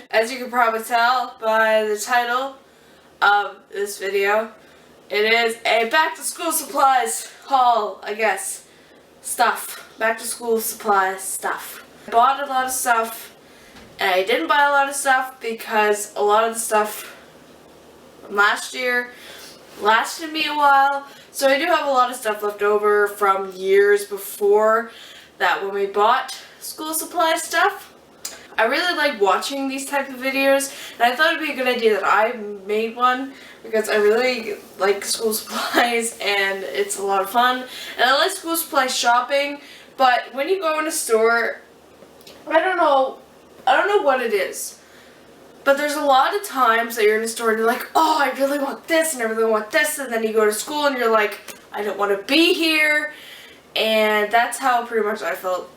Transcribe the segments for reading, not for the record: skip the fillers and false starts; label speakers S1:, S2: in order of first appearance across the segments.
S1: As you can probably tell by the title of this video, it is a back to school supplies haul, I guess. Stuff. Back to school supplies stuff. I bought a lot of stuff, and I didn't buy a lot of stuff because a lot of the stuff from last year lasted me a while. So I do have a lot of stuff left over from years before that when we bought school supply stuff. I really like watching these type of videos, and I thought it'd be a good idea that I made one because I really like school supplies and it's a lot of fun. And I like school supply shopping, but when you go in a store, I don't know what it is. But there's a lot of times that you're in a store and you're like, oh, I really want this and I really want this, and then you go to school and you're like, I don't want to be here. And that's how pretty much I felt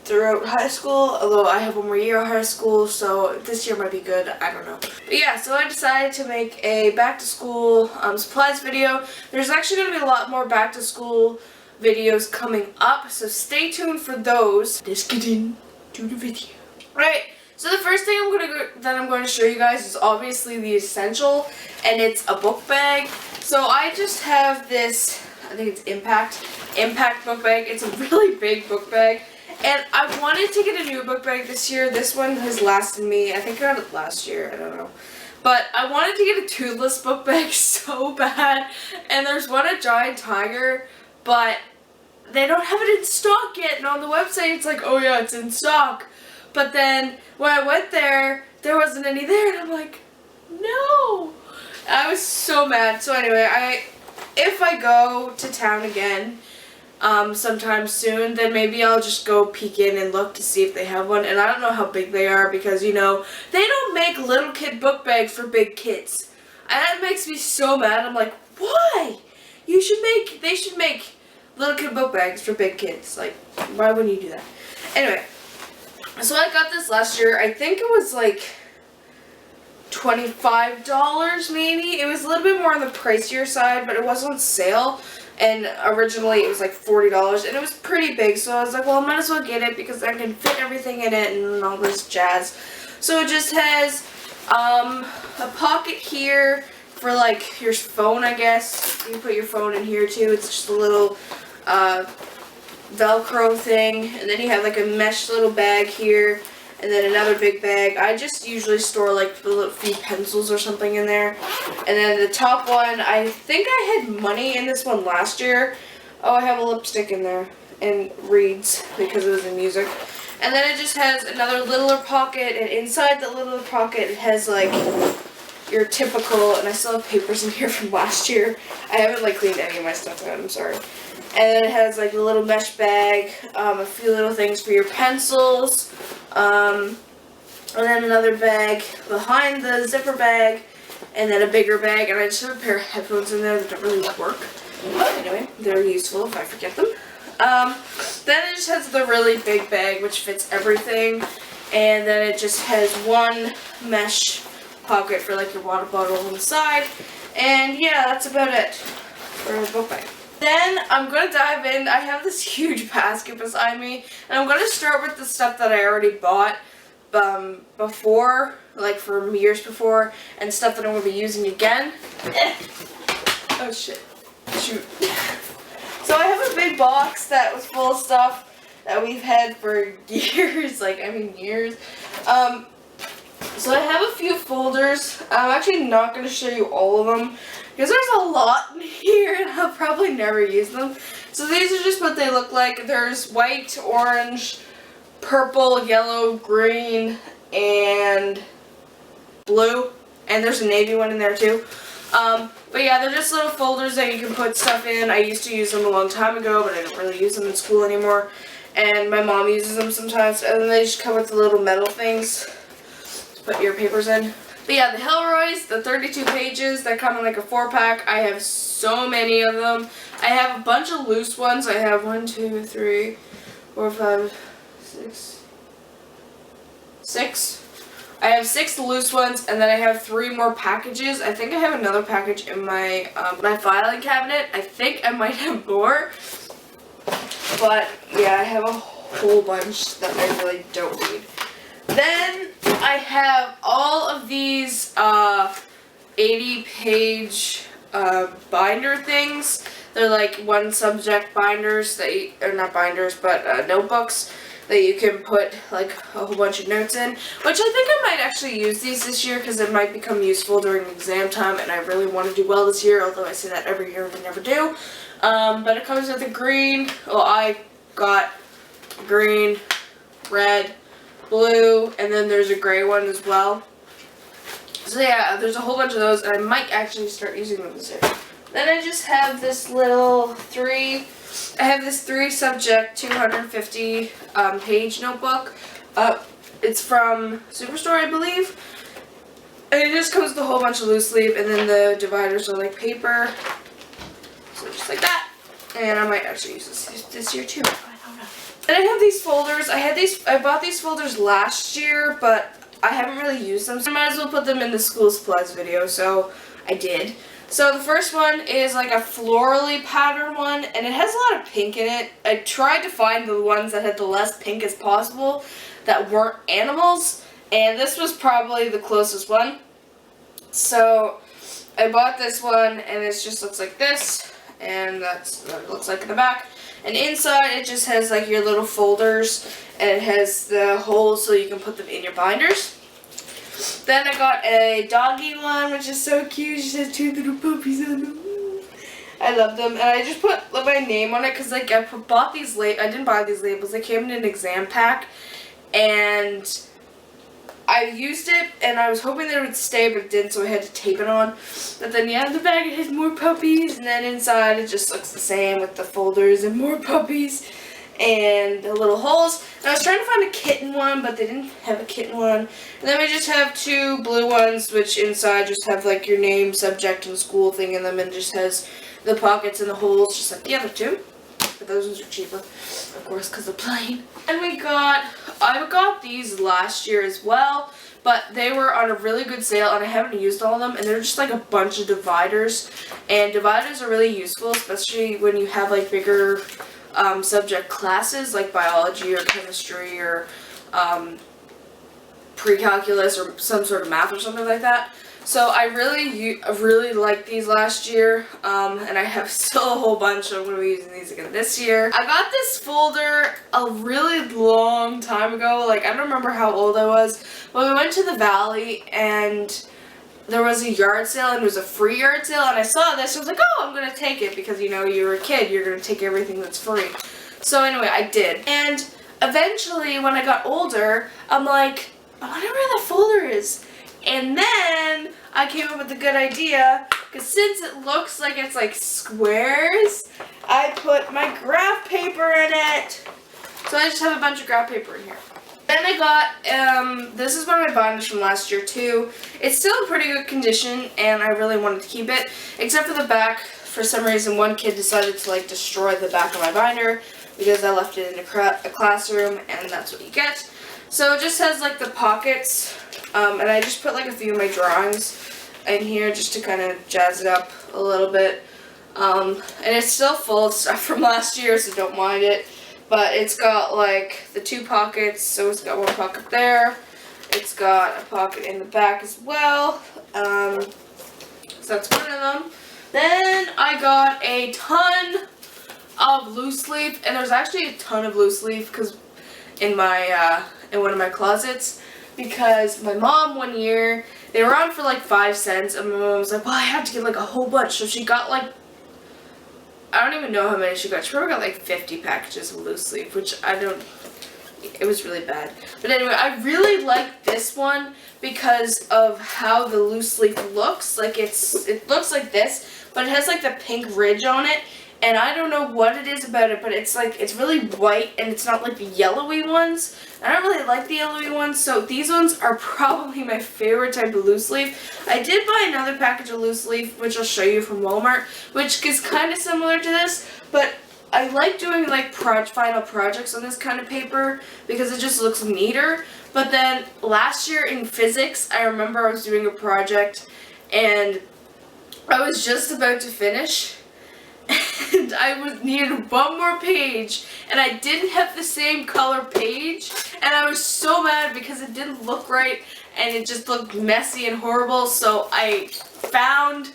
S1: throughout high school, although I have one more year of high school, so this year might be good, I don't know. But yeah, so I decided to make a back to school supplies video. There's actually going to be a lot more back to school videos coming up, so stay tuned for those. Let's get into the video. Right, so the first thing I'm going to show you guys is obviously the essential, and it's a book bag. So I just have this, I think it's Impact book bag. It's a really big book bag. And I wanted to get a new book bag this year. This one has lasted me, I think I got it last year, I don't know. But I wanted to get a toothless book bag so bad. And there's one at Giant Tiger, but they don't have it in stock yet. And on the website it's like, oh yeah, it's in stock. But then when I went there, there wasn't any there. And I'm like, no. I was so mad. So anyway, if I go to town again, sometime soon, then maybe I'll just go peek in and look to see if they have one. And I don't know how big they are because, you know, they don't make little kid book bags for big kids. And that makes me so mad. I'm like, why? They should make little kid book bags for big kids. Like, why wouldn't you do that? Anyway, so I got this last year. I think it was like $25 maybe. It was a little bit more on the pricier side, but it was on sale. And originally it was like $40, and it was pretty big, so I was like, well, I might as well get it because I can fit everything in it and all this jazz. So it just has a pocket here for like your phone, I guess. You can put your phone in here too. It's just a little Velcro thing, and then you have like a mesh little bag here, and then another big bag. I just usually store like a few pencils or something in there. And then the top one, I think I had money in this one last year. Oh, I have a lipstick in there and reeds because it was in music. And then it just has another littler pocket, and inside the littler pocket it has like your typical, and I still have papers in here from last year. I haven't like cleaned any of my stuff out, I'm sorry. And then it has like a little mesh bag, a few little things for your pencils, and then another bag behind the zipper bag, and then a bigger bag, and I just have a pair of headphones in there that don't really work. But anyway, they're useful if I forget them. Then it just has the really big bag, which fits everything, and then it just has one mesh pocket for like your water bottle on the side, and yeah, that's about it for the book bag. Then I'm going to dive in. I have this huge basket beside me, and I'm going to start with the stuff that I already bought before, like for years before, and stuff that I'm going to be using again. Oh shit. Shoot. So I have a big box that was full of stuff that we've had for years, years. So I have a few folders. I'm actually not going to show you all of them because there's a lot in here and I'll probably never use them. So these are just what they look like. There's white, orange, purple, yellow, green, and blue. And there's a navy one in there too. But yeah, they're just little folders that you can put stuff in. I used to use them a long time ago, but I don't really use them in school anymore. And my mom uses them sometimes. And then they just come with the little metal things to put your papers in. But yeah, the Helroys, the 32 pages that come in like a 4-pack. I have so many of them. I have a bunch of loose ones. I have 1, 2, 3, 4, 5, 6. I have 6 loose ones, and then I have 3 more packages. I think I have another package in my my filing cabinet. I think I might have more. But yeah, I have a whole bunch that I really don't need. Then I have all of these 80-page binder things. They're like one subject binders that you, or not binders, but notebooks that you can put like a whole bunch of notes in, which I think I might actually use these this year because it might become useful during exam time, and I really want to do well this year, although I say that every year and I never do. But it comes with a green, well, I got green, red, blue, and then there's a gray one as well. So yeah, there's a whole bunch of those, and I might actually start using them this year. Then I just have this little three subject 250 page notebook. It's from Superstore, I believe. And it just comes with a whole bunch of loose leaf, and then the dividers are like paper. So just like that. And I might actually use this year too. I don't know. And I have these folders. I bought these folders last year, but I haven't really used them, so I might as well put them in the school supplies video, so I did. So the first one is like a florally patterned one, and it has a lot of pink in it. I tried to find the ones that had the less pink as possible that weren't animals, and this was probably the closest one. So I bought this one, and it just looks like this, and that's what it looks like in the back. And inside it just has like your little folders, and it has the holes so you can put them in your binders. Then I got a doggy one, which is so cute. She has two little puppies on them. I love them, and I just put my name on it because like I bought these I didn't buy these labels. They came in an exam pack, and I used it, and I was hoping that it would stay, but it didn't, so I had to tape it on. But then yeah, in the bag it has more puppies, and then inside it just looks the same with the folders and more puppies and the little holes. And I was trying to find a kitten one, but they didn't have a kitten one. And then we just have two blue ones, which inside just have like your name, subject, and school thing in them, and just has the pockets and the holes, just like the other two. But those ones are cheaper, of course, because they're plain. And I got these last year as well, but they were on a really good sale, and I haven't used all of them, and they're just like a bunch of dividers. And dividers are really useful, especially when you have like bigger subject classes like biology or chemistry or pre-calculus or some sort of math or something like that. So I really liked these last year, and I have still a whole bunch, so I'm going to be using these again this year. I got this folder a really long time ago, like I don't remember how old I was, but we went to the Valley and there was a yard sale, and it was a free yard sale, and I saw this, I was like, oh, I'm going to take it, because you know, you're a kid, you're going to take everything that's free. So anyway, I did. And eventually, when I got older, I'm like, I wonder where that folder is. And then I came up with a good idea, because since it looks like it's like squares, I put my graph paper in it. So I just have a bunch of graph paper in here. Then I got, this is one of my binders from last year too. It's still in pretty good condition, and I really wanted to keep it, except for the back. For some reason, one kid decided to like destroy the back of my binder because I left it in a classroom, and that's what you get. So it just has like the pockets, and I just put like a few of my drawings in here just to kind of jazz it up a little bit. And it's still full of stuff from last year, so don't mind it. But it's got like the two pockets, so it's got one pocket there. It's got a pocket in the back as well. So that's one of them. Then I got a ton of loose leaf, and there's actually a ton of loose leaf because in my in one of my closets, because my mom one year, they were on for like 5 cents, and my mom was like, well, I have to get like a whole bunch, so she got like, I don't even know how many she got. She probably got like 50 packages of loose leaf, which it was really bad. But anyway, I really like this one because of how the loose leaf looks. Like it looks like this, but it has like the pink ridge on it. And I don't know what it is about it, but it's like, it's really white, and it's not like the yellowy ones. I don't really like the yellowy ones, so these ones are probably my favorite type of loose leaf. I did buy another package of loose leaf, which I'll show you from Walmart, which is kind of similar to this, but I like doing like final projects on this kind of paper because it just looks neater. But then last year in physics, I remember I was doing a project, and I was just about to finish. and I needed one more page, and I didn't have the same color page, and I was so mad because it didn't look right, and it just looked messy and horrible, so I found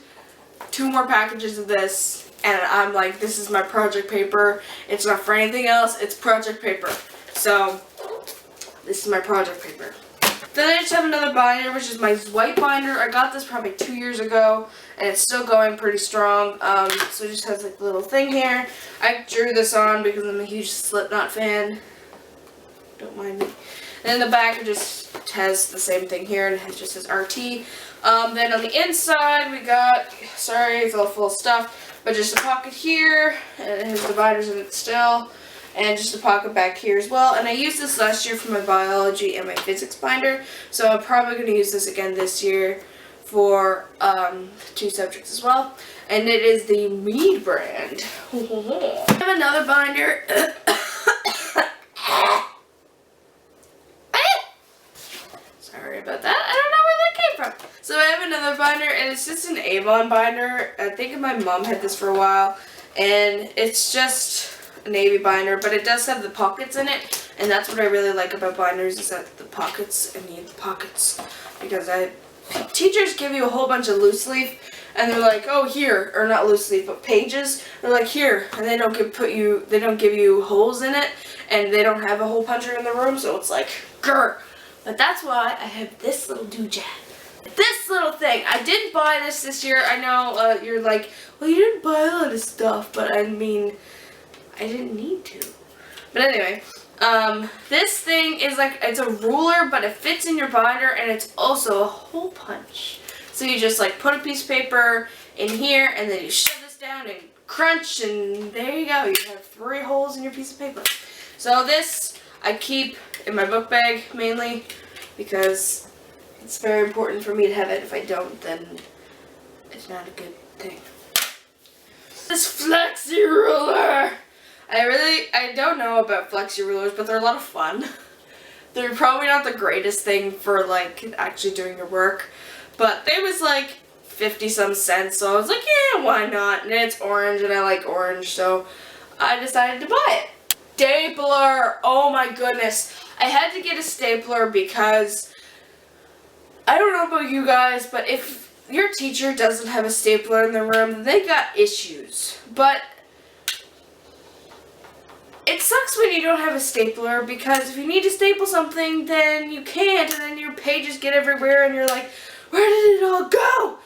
S1: 2 more packages of this, and I'm like, this is my project paper. It's not for anything else, it's project paper. So, this is my project paper. Then I just have another binder, which is my white binder. I got this probably 2 years ago, and it's still going pretty strong. So it just has like a little thing here. I drew this on because I'm a huge Slipknot fan. Don't mind me. And in the back, it just has the same thing here, and it just says RT. Then on the inside, we got, sorry, it's all full of stuff, but just a pocket here, and it has dividers in it still. And just a pocket back here as well. And I used this last year for my biology and my physics binder, so I'm probably going to use this again this year for 2 subjects as well. And it is the Mead brand. I have another binder. Sorry about that. I don't know where that came from. So I have another binder, and it's just an Avon binder. I think my mom had this for a while, and it's just a navy binder, but it does have the pockets in it, and that's what I really like about binders, is that the pockets, I need the pockets, because teachers give you a whole bunch of loose leaf, and they're like, oh, here, or not loose leaf, but pages, they're like, here, and they don't give you holes in it, and they don't have a hole puncher in the room, so it's like, grr. But that's why I have this little doojad. This little thing. I didn't buy this year. I know you're like, well, you didn't buy a lot of stuff, but I mean, I didn't need to. But anyway, this thing is like, it's a ruler, but it fits in your binder, and it's also a hole punch. So you just like put a piece of paper in here, and then you shove this down and crunch, and there you go. You have 3 holes in your piece of paper. So this I keep in my book bag mainly, because it's very important for me to have it. If I don't, then it's not a good thing. This flexi ruler! I don't know about flexi rulers, but they're a lot of fun. They're probably not the greatest thing for like actually doing your work, but they was like 50-some cents, so I was like, yeah, why not? And it's orange, and I like orange, so I decided to buy it. Stapler! Oh my goodness. I had to get a stapler because I don't know about you guys, but if your teacher doesn't have a stapler in the room, they got issues. But it sucks when you don't have a stapler, because if you need to staple something, then you can't, and then your pages get everywhere, and you're like, where did it all go?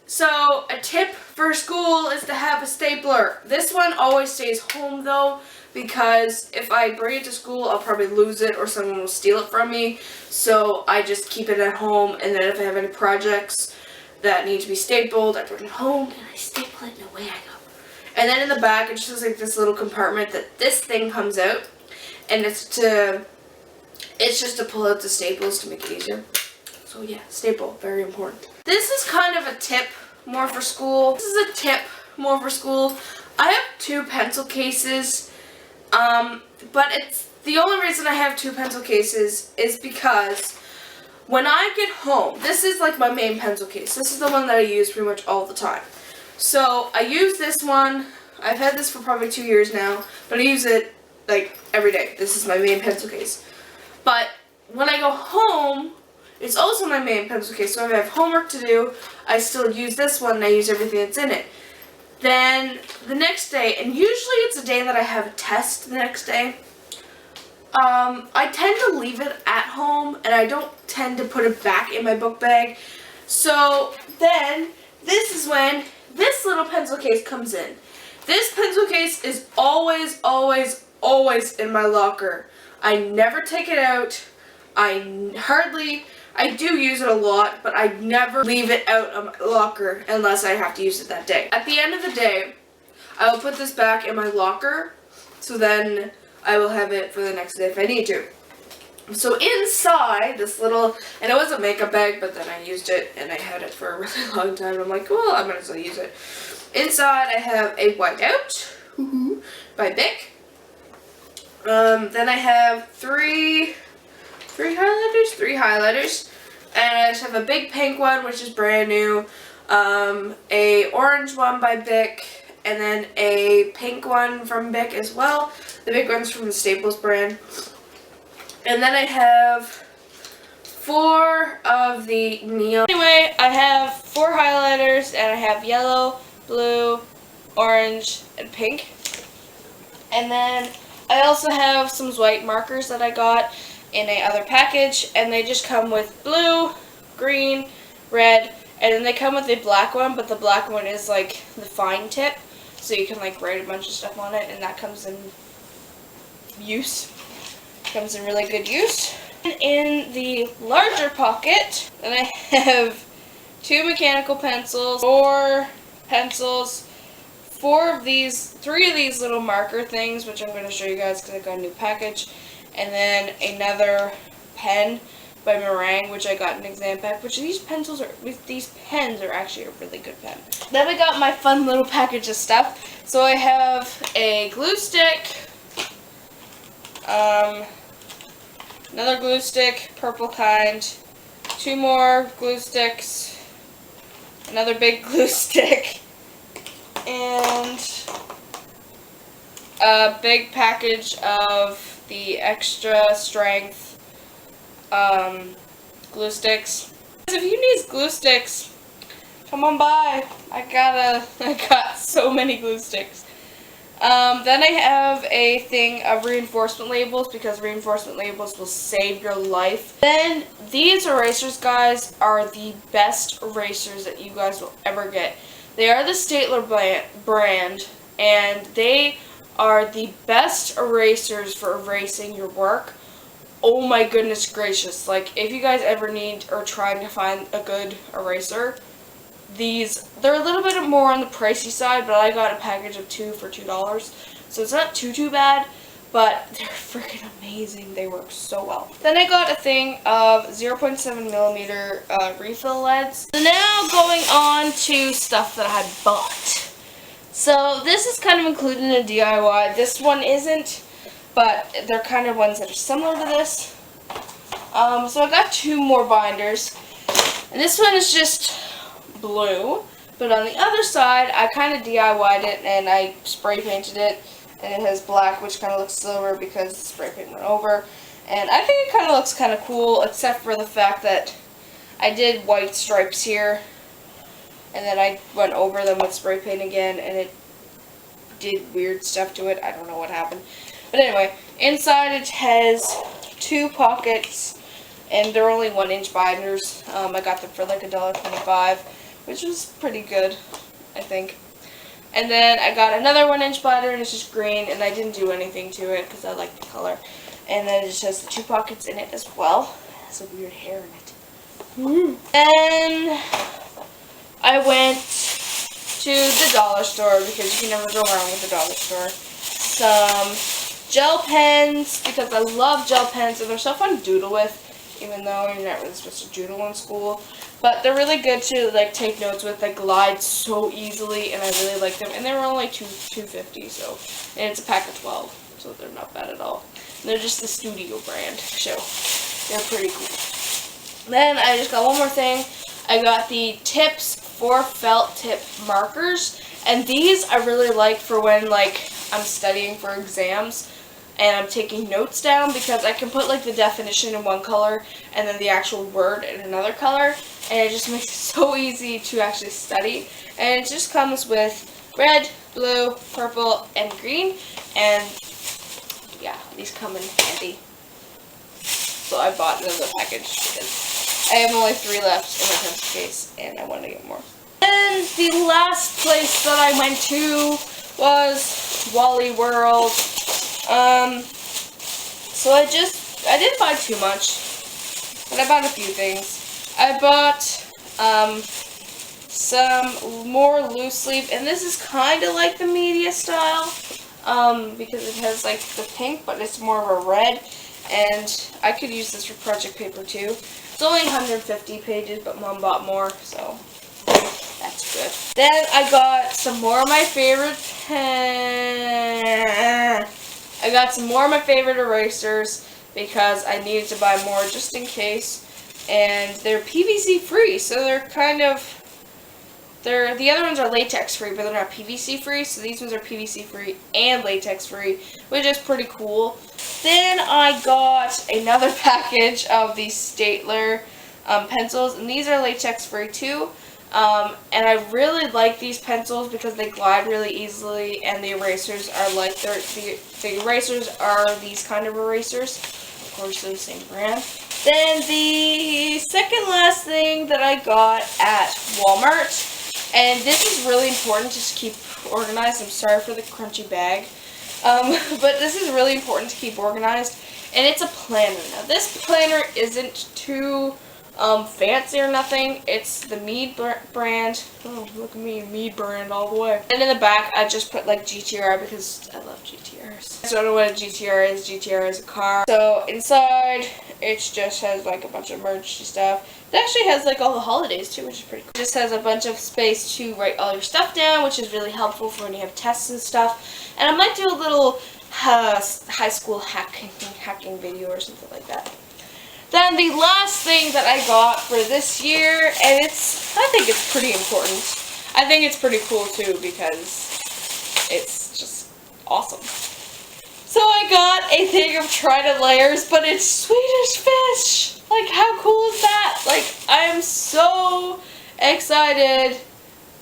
S1: So a tip for school is to have a stapler. This one always stays home though, because if I bring it to school, I'll probably lose it or someone will steal it from me. So I just keep it at home, and then if I have any projects that need to be stapled, I bring it home and I staple it, and away I go. And then in the back, it just has like this little compartment that this thing comes out, and it's just to pull out the staples to make it easier. So yeah, staple, very important. This is kind of a tip more for school. This is a tip more for school. I have 2 pencil cases, but it's the only reason I have 2 pencil cases is because when I get home, this is like my main pencil case. This is the one that I use pretty much all the time. So I use this one. I've had this for probably 2 years now, but I use it like every day. This is my main pencil case. But when I go home, it's also my main pencil case. So if I have homework to do, I still use this one, and I use everything that's in it. Then the next day, and usually it's a day that I have a test the next day, I tend to leave it at home, and I don't tend to put it back in my book bag. So then this is when this little pencil case comes in. This pencil case is always, always, always in my locker. I never take it out. I do use it a lot, but I never leave it out of my locker unless I have to use it that day. At the end of the day, I will put this back in my locker, so then I will have it for the next day if I need to. So inside this little, and it was a makeup bag, but then I used it, and I had it for a really long time, and I'm like, well, I'm gonna still use it. Inside I have a whiteout by Bic. Then I have three highlighters, and I just have a big pink one, which is brand new, a orange one by Bic, and then a pink one from Bic as well. The big one's from the Staples brand. And then I have 4 of the neon. Anyway, I have 4 highlighters, and I have yellow, blue, orange, and pink. And then I also have some white markers that I got in a other package, and they just come with blue, green, red, and then they come with a black one, but the black one is like the fine tip, so you can like write a bunch of stuff on it, and that comes in use. Comes in really good use. In the larger pocket, then I have 2 mechanical pencils, 4 pencils, 3 of these little marker things, which I'm going to show you guys because I got a new package, and then another pen by Meringue, which I got in an exam pack, which these pens are actually a really good pen. Then I got my fun little package of stuff. So I have a glue stick, another glue stick, purple kind, 2 more glue sticks, another big glue stick, and a big package of the extra strength glue sticks. If you need glue sticks, come on by. I got so many glue sticks. Then I have a thing of reinforcement labels, because reinforcement labels will save your life. Then these erasers, guys, are the best erasers that you guys will ever get. They are the Staedtler brand, and they are the best erasers for erasing your work. Oh my goodness gracious. Like, if you guys ever need or trying to find a good eraser, they're a little bit more on the pricey side, but I got a package of 2 for $2. So it's not too bad, but they're freaking amazing. They work so well. Then I got a thing of 0.7mm refill leads. So now going on to stuff that I bought. So this is kind of included in a DIY. This one isn't, but they're kind of ones that are similar to this. So I got 2 more binders, and this one is just blue, but on the other side I kind of DIY'd it and I spray painted it, and it has black, which kind of looks silver because the spray paint went over, and I think it kind of looks kind of cool, except for the fact that I did white stripes here, and then I went over them with spray paint again, and it did weird stuff to it. I don't know what happened. But anyway, inside it has 2 pockets, and they're only 1-inch binders. I got them for like $1.25, which was pretty good, I think. And then I got another 1-inch binder, and it's just green, and I didn't do anything to it because I like the color. And then it just has the 2 pockets in it as well. It has a weird hair in it. Then I went to the dollar store, because you can never go wrong with the dollar store. Some gel pens, because I love gel pens, and they're so fun to doodle with, even though you're not really supposed to doodle in school. But they're really good to like take notes with. They glide so easily, and I really like them. And they were only $2.50, so, and it's a pack of 12, so they're not bad at all. And they're just the Studio brand, so they're pretty cool. Then I just got one more thing. I got the Tips for felt tip markers, and these I really like for when like I'm studying for exams and I'm taking notes down, because I can put like the definition in one color and then the actual word in another color, and it just makes it so easy to actually study. And it just comes with red, blue, purple, and green, and yeah, these come in handy. So I bought another package because I have only 3 left in my pencil case, and I want to get more. And the last place that I went to was Wally World. So I didn't buy too much, but I bought a few things. I bought some more loose leaf, and this is kind of like the media style, because it has like the pink, but it's more of a red, and I could use this for project paper too. It's only 150 pages, but Mom bought more, so that's good. Then I got some more of my favorite I got some more of my favorite erasers, because I needed to buy more just in case, and they're PVC free, so they're kind of
S2: The other ones are latex free, but they're not PVC free. So these ones are PVC free and latex free, which is pretty cool. Then I got another package of these Staedtler pencils, and these are latex free too. And I really like these pencils because they glide really easily, and the erasers are like the erasers are these kind of erasers. Of course, they're the same brand. Then the second last thing that I got at Walmart, and this is really important to keep organized. I'm sorry for the crunchy bag, but this is really important to keep organized, and it's a planner. Now this planner isn't too fancy or nothing. It's the Mead brand. Oh, look at me, Mead brand all the way. And in the back, I just put like GTR because I love GTRs. I don't know what a GTR is. GTR is a car. So inside, it just has like a bunch of merch stuff. It actually has like all the holidays too, which is pretty cool. It just has a bunch of space to write all your stuff down, which is really helpful for when you have tests and stuff. And I might do a little high school hacking video or something like that. Then the last thing that I got for this year, and I think it's pretty important. I think it's pretty cool too because it's just awesome. So I got a thing of Trident layers, but it's Swedish fish. Like, how cool is that? Like, I am so excited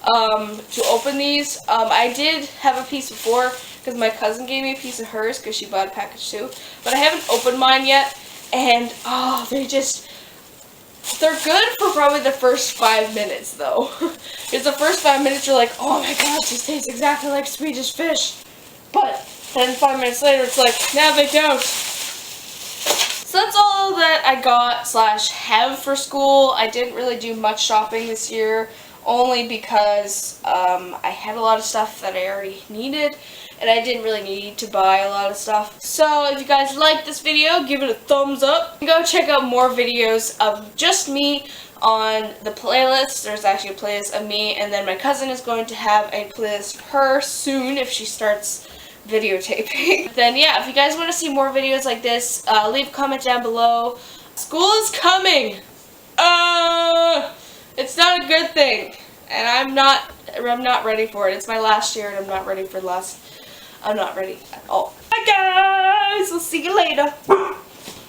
S2: to open these. I did have a piece before because my cousin gave me a piece of hers because she bought a package too, but I haven't opened mine yet. And, oh, they're good for probably the first 5 minutes, though. Because the first 5 minutes, you're like, oh my gosh, this tastes exactly like Swedish fish. But then 5 minutes later, it's like, now they don't. So that's all that I got / have for school. I didn't really do much shopping this year, only because I had a lot of stuff that I already needed. And I didn't really need to buy a lot of stuff. So if you guys like this video, give it a thumbs up. Go check out more videos of just me on the playlist. There's actually a playlist of me, and then my cousin is going to have a playlist of her soon if she starts videotaping. Then yeah, if you guys want to see more videos like this, leave a comment down below. School is coming! It's not a good thing. And I'm not ready for it. It's my last year and I'm not ready at all. Bye guys! We'll see you later.